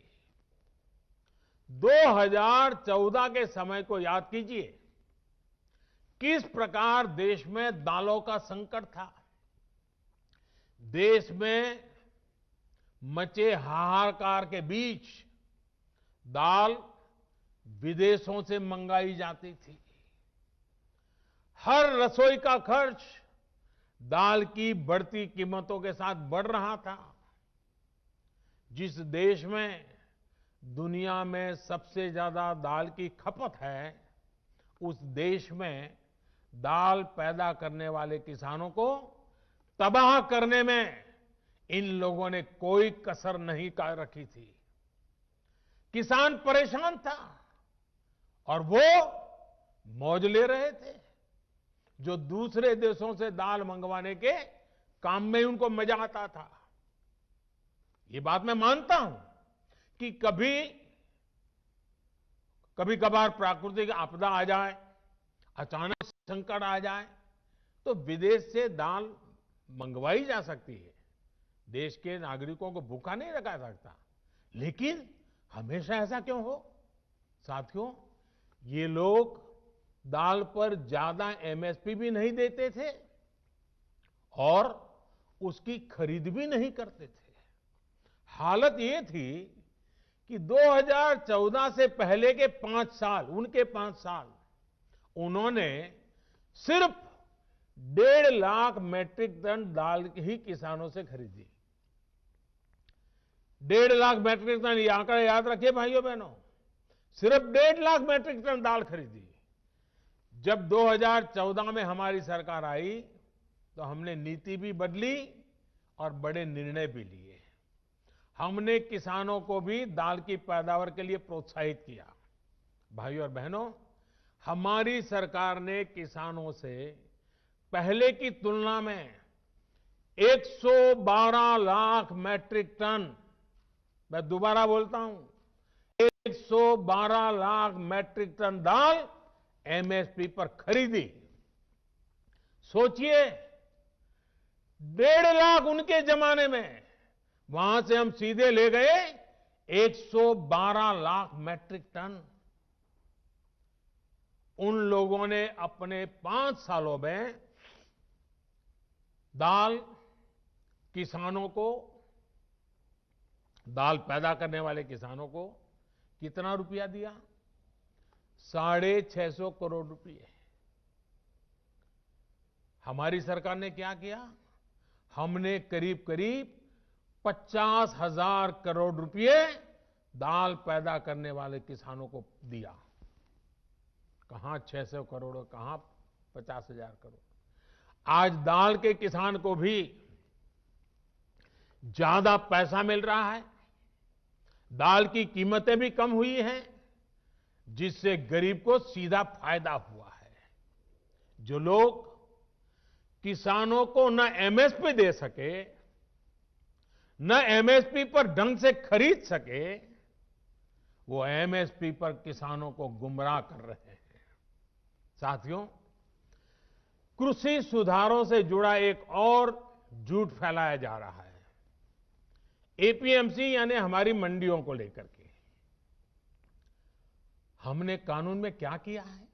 2014 के समय को याद कीजिए, किस प्रकार देश में दालों का संकट था। देश में मचे हाहाकार के बीच दाल विदेशों से मंगाई जाती थी। हर रसोई का खर्च दाल की बढ़ती कीमतों के साथ बढ़ रहा था। जिस देश में दुनिया में सबसे ज्यादा दाल की खपत है, उस देश में दाल पैदा करने वाले किसानों को तबाह करने में इन लोगों ने कोई कसर नहीं कर रखी थी। किसान परेशान था और वो मौज ले रहे थे। जो दूसरे देशों से दाल मंगवाने के काम में उनको मजा आता था। ये बात मैं मानता हूं, कि कभी कभार प्राकृतिक आपदा आ जाए, अचानक संकट आ जाए, तो विदेश से दाल मंगवाई जा सकती है। देश के नागरिकों को भूखा नहीं रखा सकता। लेकिन हमेशा ऐसा क्यों हो? साथियों, ये लोग दाल पर ज्यादा एमएसपी भी नहीं देते थे और उसकी खरीद भी नहीं करते थे। हालत ये थी कि 2014 से पहले के 5 साल, उनके 5 साल, उन्होंने सिर्फ 1.5 लाख मैट्रिक टन दाल ही किसानों से खरीदी। 1.5 लाख मैट्रिक टन, ये आंकड़ा याद रखिए भाइयों बहनों, सिर्फ 1.5 लाख मैट्रिक टन दाल खरीदी। जब 2014 में हमारी सरकार आई तो हमने नीति भी बदली और बड़े निर्णय भी लिए। हमने किसानों को भी दाल की पैदावार के लिए प्रोत्साहित किया। भाइयों और बहनों, हमारी सरकार ने किसानों से पहले की तुलना में 112 लाख मैट्रिक टन, मैं दोबारा बोलता हूं, 112 लाख मैट्रिक टन दाल एमएसपी पर खरीदी। सोचिए, 1.5 लाख उनके जमाने में, वहां से हम सीधे ले गए 112 लाख मैट्रिक टन। उन लोगों ने अपने 5 सालों में दाल किसानों को, दाल पैदा करने वाले किसानों को कितना रुपया दिया? 650 करोड़ रुपए। हमारी सरकार ने क्या किया? हमने करीब करीब 50,000 करोड़ रुपए दाल पैदा करने वाले किसानों को दिया। कहां 600 करोड़, कहां 50,000 करोड़। आज दाल के किसान को भी ज्यादा पैसा मिल रहा है, दाल की कीमतें भी कम हुई हैं, जिससे गरीब को सीधा फायदा हुआ है। जो लोग किसानों को न एमएसपी दे सके, न एमएसपी पर ढंग से खरीद सके, वो एमएसपी पर किसानों को गुमराह कर रहे हैं। साथियों, कृषि सुधारों से जुड़ा एक और झूठ फैलाया जा रहा है। एपीएमसी यानी हमारी मंडियों को लेकर के हमने कानून में क्या किया है?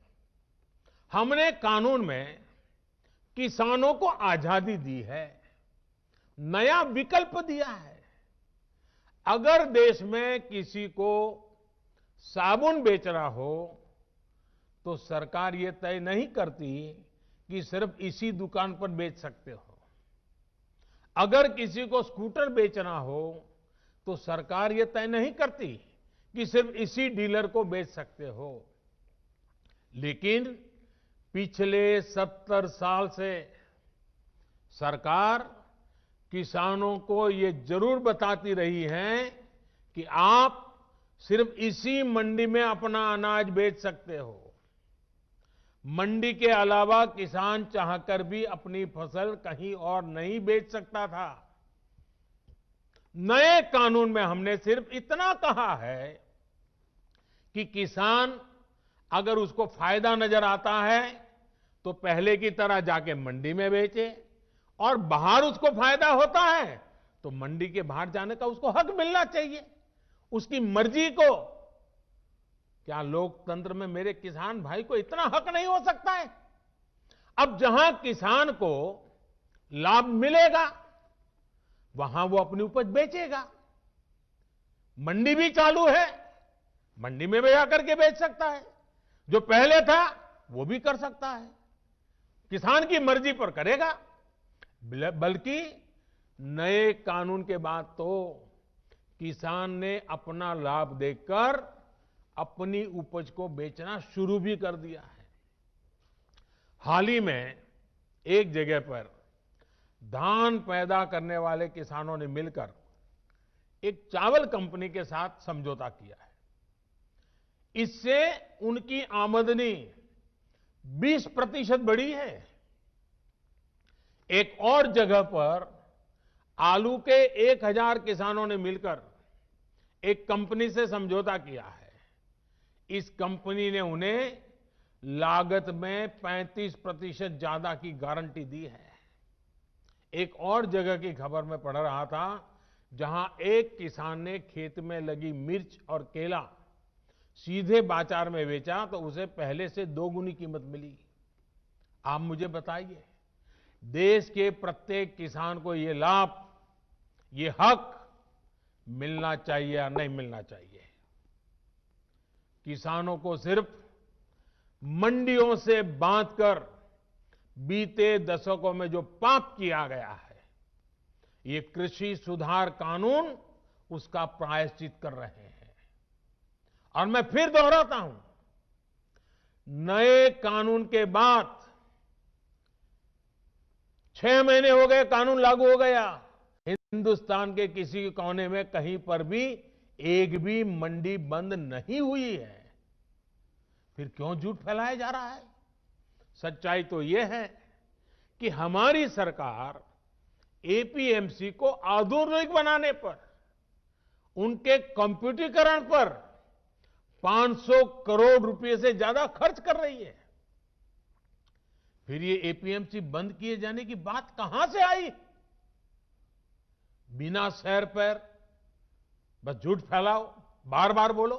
हमने कानून में किसानों को आजादी दी है, नया विकल्प दिया है। अगर देश में किसी को साबुन बेचना हो तो सरकार ये तय नहीं करती कि सिर्फ इसी दुकान पर बेच सकते हो। अगर किसी को स्कूटर बेचना हो तो सरकार ये तय नहीं करती कि सिर्फ इसी डीलर को बेच सकते हो। लेकिन पिछले 70 साल से सरकार किसानों को ये जरूर बताती रही है कि आप सिर्फ इसी मंडी में अपना अनाज बेच सकते हो। मंडी के अलावा किसान चाहकर भी अपनी फसल कहीं और नहीं बेच सकता था। नए कानून में हमने सिर्फ इतना कहा है कि किसान अगर उसको फायदा नजर आता है तो पहले की तरह जाके मंडी में बेचे, और बाहर उसको फायदा होता है तो मंडी के बाहर जाने का उसको हक मिलना चाहिए, उसकी मर्जी को। क्या लोकतंत्र में मेरे किसान भाई को इतना हक नहीं हो सकता है? अब जहां किसान को लाभ मिलेगा वहां वो अपनी उपज बेचेगा। मंडी भी चालू है, मंडी में भी आकर के बेच सकता है। जो पहले था वो भी कर सकता है, किसान की मर्जी पर करेगा। बल्कि नए कानून के बाद तो किसान ने अपना लाभ देखकर अपनी उपज को बेचना शुरू भी कर दिया है। हाल ही में एक जगह पर धान पैदा करने वाले किसानों ने मिलकर एक चावल कंपनी के साथ समझौता किया है। इससे उनकी आमदनी 20% बढ़ी है। एक और जगह पर आलू के 1000 किसानों ने मिलकर एक कंपनी से समझौता किया है। इस कंपनी ने उन्हें लागत में 35% ज्यादा की गारंटी दी है। एक और जगह की खबर में पढ़ रहा था, जहां एक किसान ने खेत में लगी मिर्च और केला सीधे बाजार में बेचा तो उसे पहले से 2 गुनी कीमत मिली। आप मुझे बताइए, देश के प्रत्येक किसान को ये लाभ, ये हक मिलना चाहिए या नहीं मिलना चाहिए? किसानों को सिर्फ मंडियों से बांधकर बीते दशकों में जो पाप किया गया है, ये कृषि सुधार कानून उसका प्रायश्चित कर रहे हैं। और मैं फिर दोहराता हूं, नए कानून के बाद 6 महीने हो गए, कानून लागू हो गया, हिंदुस्तान के किसी कोने में कहीं पर भी एक भी मंडी बंद नहीं हुई है। फिर क्यों झूठ फैलाया जा रहा है? सच्चाई तो यह है कि हमारी सरकार एपीएमसी को आधुनिक बनाने पर, उनके कंप्यूटरीकरण पर 500 करोड़ रुपए से ज्यादा खर्च कर रही है। फिर ये एपीएमसी बंद किए जाने की बात कहां से आई? बिना सैर पैर बस झूठ फैलाओ, बार बार बोलो।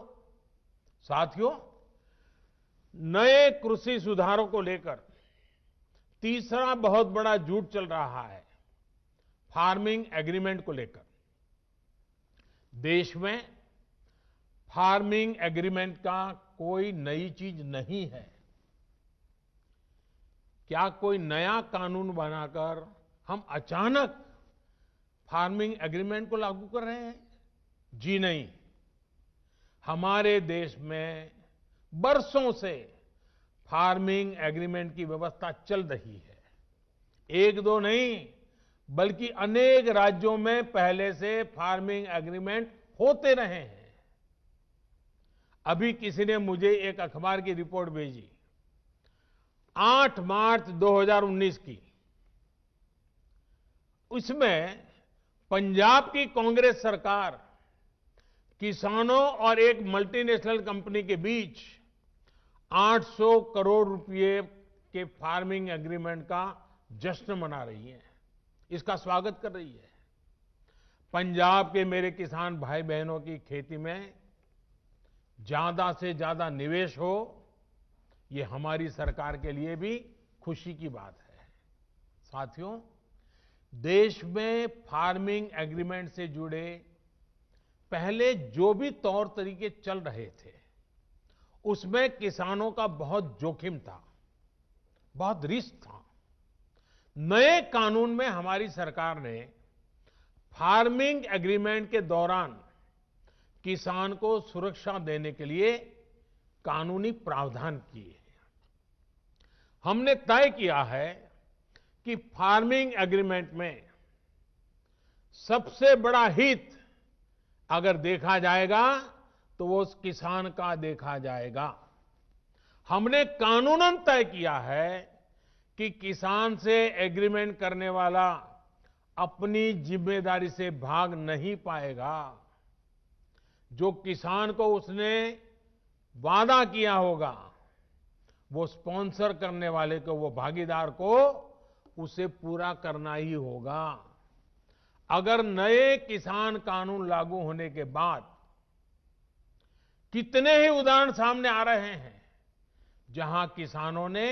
साथियों, नए कृषि सुधारों को लेकर तीसरा बहुत बड़ा झूठ चल रहा है, फार्मिंग एग्रीमेंट को लेकर। देश में फार्मिंग एग्रीमेंट का कोई नई चीज नहीं है। क्या कोई नया कानून बनाकर हम अचानक फार्मिंग एग्रीमेंट को लागू कर रहे हैं? जी नहीं। हमारे देश में बरसों से फार्मिंग एग्रीमेंट की व्यवस्था चल रही है। एक दो नहीं, बल्कि अनेक राज्यों में पहले से फार्मिंग एग्रीमेंट होते रहे हैं। अभी किसी ने मुझे एक अखबार की रिपोर्ट भेजी, 8 मार्च 2019 की। उसमें पंजाब की कांग्रेस सरकार किसानों और एक मल्टीनेशनल कंपनी के बीच 800 करोड़ रुपए के फार्मिंग एग्रीमेंट का जश्न मना रही है, इसका स्वागत कर रही है। पंजाब के मेरे किसान भाई बहनों की खेती में ज्यादा से ज्यादा निवेश हो, ये हमारी सरकार के लिए भी खुशी की बात है। साथियों, देश में फार्मिंग एग्रीमेंट से जुड़े पहले जो भी तौर तरीके चल रहे थे, उसमें किसानों का बहुत जोखिम था, बहुत रिस्क था। नए कानून में हमारी सरकार ने फार्मिंग एग्रीमेंट के दौरान किसान को सुरक्षा देने के लिए कानूनी प्रावधान किए हैं। हमने तय किया है कि फार्मिंग एग्रीमेंट में सबसे बड़ा हित अगर देखा जाएगा तो वो उस किसान का देखा जाएगा। हमने कानूनन तय किया है कि किसान से एग्रीमेंट करने वाला अपनी जिम्मेदारी से भाग नहीं पाएगा। जो किसान को उसने वादा किया होगा, वो स्पॉन्सर करने वाले को, वो भागीदार को उसे पूरा करना ही होगा। अगर नए किसान कानून लागू होने के बाद कितने ही उदाहरण सामने आ रहे हैं जहां किसानों ने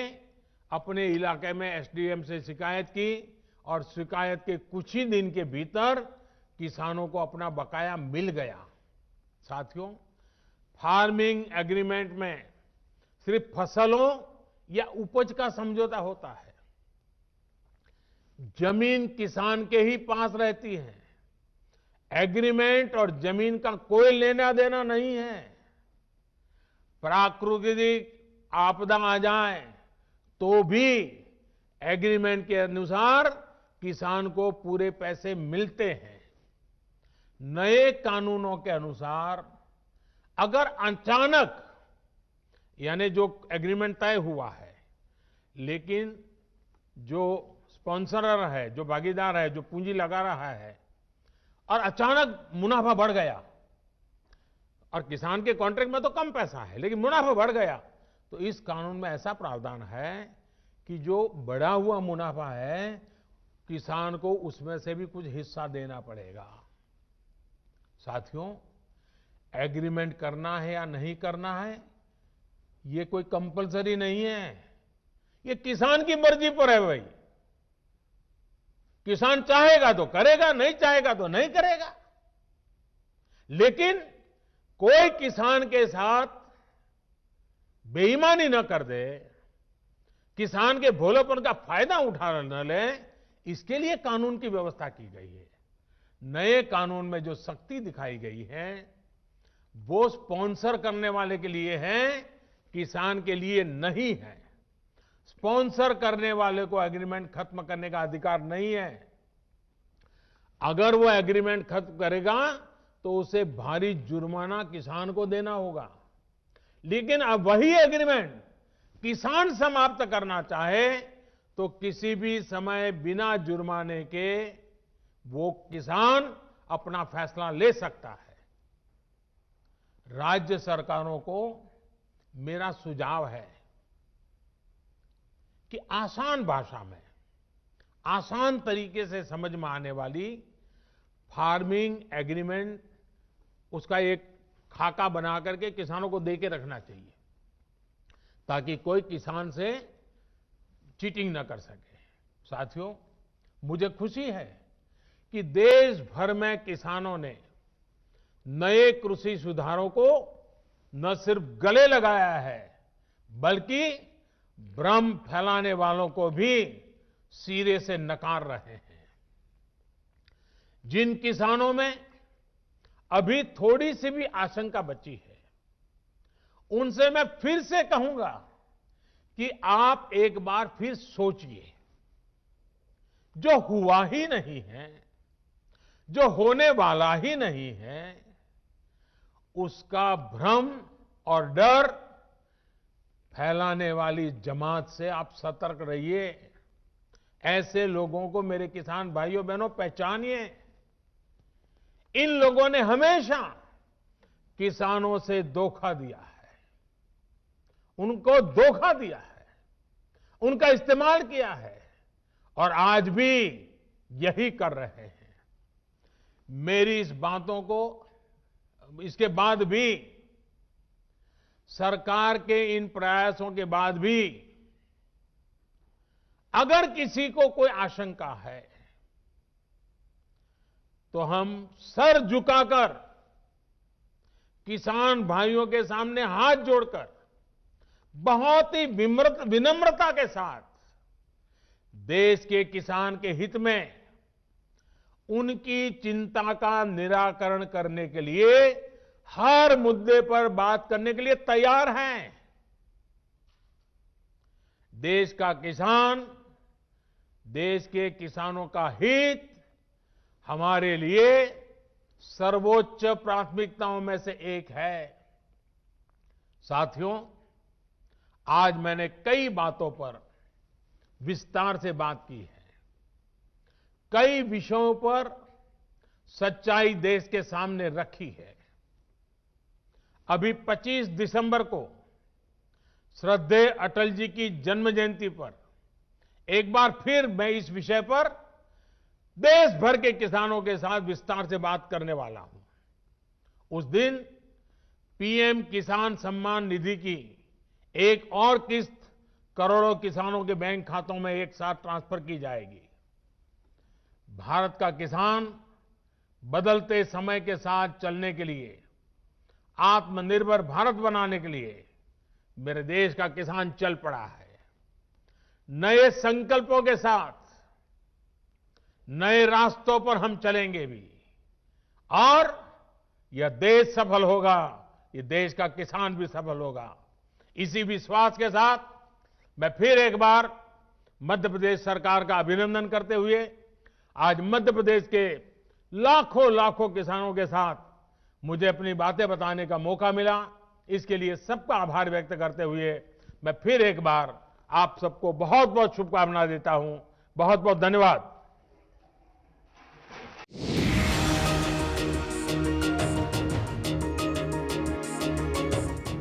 अपने इलाके में एसडीएम से शिकायत की और शिकायत के कुछ ही दिन के भीतर किसानों को अपना बकाया मिल गया। साथियों, फार्मिंग एग्रीमेंट में सिर्फ फसलों या उपज का समझौता होता है। जमीन किसान के ही पास रहती है। एग्रीमेंट और जमीन का कोई लेना देना नहीं है। प्राकृतिक आपदा आ जाए तो भी एग्रीमेंट के अनुसार किसान को पूरे पैसे मिलते हैं। नए कानूनों के अनुसार अगर अचानक, यानी जो एग्रीमेंट तय हुआ है, लेकिन जो स्पॉन्सरर है, जो भागीदार है, जो पूंजी लगा रहा है, और अचानक मुनाफा बढ़ गया, और किसान के कॉन्ट्रैक्ट में तो कम पैसा है लेकिन मुनाफा बढ़ गया, तो इस कानून में ऐसा प्रावधान है कि जो बढ़ा हुआ मुनाफा है किसान को उसमें से भी कुछ हिस्सा देना पड़ेगा। साथियों, एग्रीमेंट करना है या नहीं करना है ये कोई कंपलसरी नहीं है, ये किसान की मर्जी पर है भाई। किसान चाहेगा तो करेगा, नहीं चाहेगा तो नहीं करेगा। लेकिन कोई किसान के साथ बेईमानी न कर दे, किसान के भोलेपन का फायदा उठा न ले, इसके लिए कानून की व्यवस्था की गई है। नए कानून में जो सख्ती दिखाई गई है वो स्पॉन्सर करने वाले के लिए है, किसान के लिए नहीं है। स्पॉन्सर करने वाले को एग्रीमेंट खत्म करने का अधिकार नहीं है। अगर वो एग्रीमेंट खत्म करेगा तो उसे भारी जुर्माना किसान को देना होगा। लेकिन अब वही एग्रीमेंट किसान समाप्त करना चाहे तो किसी भी समय बिना जुर्माने के वो किसान अपना फैसला ले सकता है। राज्य सरकारों को मेरा सुझाव है कि आसान भाषा में, आसान तरीके से समझ में आने वाली फार्मिंग एग्रीमेंट उसका एक खाका बना करके किसानों को दे के रखना चाहिए ताकि कोई किसान से चीटिंग न कर सके। साथियों, मुझे खुशी है कि देश भर में किसानों ने नए कृषि सुधारों को न सिर्फ गले लगाया है बल्कि भ्रम फैलाने वालों को भी सिरे से नकार रहे हैं। जिन किसानों में अभी थोड़ी सी भी आशंका बची है उनसे मैं फिर से कहूंगा कि आप एक बार फिर सोचिए। जो हुआ ही नहीं है, जो होने वाला ही नहीं है, उसका भ्रम और डर फैलाने वाली जमात से आप सतर्क रहिए। ऐसे लोगों को मेरे किसान भाइयों बहनों पहचानिए। इन लोगों ने हमेशा किसानों से धोखा दिया है, उनको धोखा दिया है, उनका इस्तेमाल किया है और आज भी यही कर रहे हैं। मेरी इस बातों को इसके बाद भी, सरकार के इन प्रयासों के बाद भी अगर किसी को कोई आशंका है तो हम सर झुकाकर किसान भाइयों के सामने हाथ जोड़कर बहुत ही विनम्रता के साथ देश के किसान के हित में उनकी चिंता का निराकरण करने के लिए हर मुद्दे पर बात करने के लिए तैयार हैं। देश का किसान, देश के किसानों का हित हमारे लिए सर्वोच्च प्राथमिकताओं में से एक है। साथियों, आज मैंने कई बातों पर विस्तार से बात की है। कई विषयों पर सच्चाई देश के सामने रखी है। अभी 25 दिसंबर को श्रद्धेय अटल जी की जन्म जयंती पर एक बार फिर मैं इस विषय पर देश भर के किसानों के साथ विस्तार से बात करने वाला हूं। उस दिन पीएम किसान सम्मान निधि की एक और किस्त करोड़ों किसानों के बैंक खातों में एक साथ ट्रांसफर की जाएगी। भारत का किसान बदलते समय के साथ चलने के लिए, आत्मनिर्भर भारत बनाने के लिए मेरे देश का किसान चल पड़ा है। नए संकल्पों के साथ नए रास्तों पर हम चलेंगे भी और यह देश सफल होगा, यह देश का किसान भी सफल होगा। इसी विश्वास के साथ मैं फिर एक बार मध्य प्रदेश सरकार का अभिनंदन करते हुए आज मध्य प्रदेश के लाखों लाखों किसानों के साथ मुझे अपनी बातें बताने का मौका मिला, इसके लिए सबका आभार व्यक्त करते हुए मैं फिर एक बार आप सबको बहुत बहुत शुभकामनाएं देता हूं। बहुत बहुत धन्यवाद।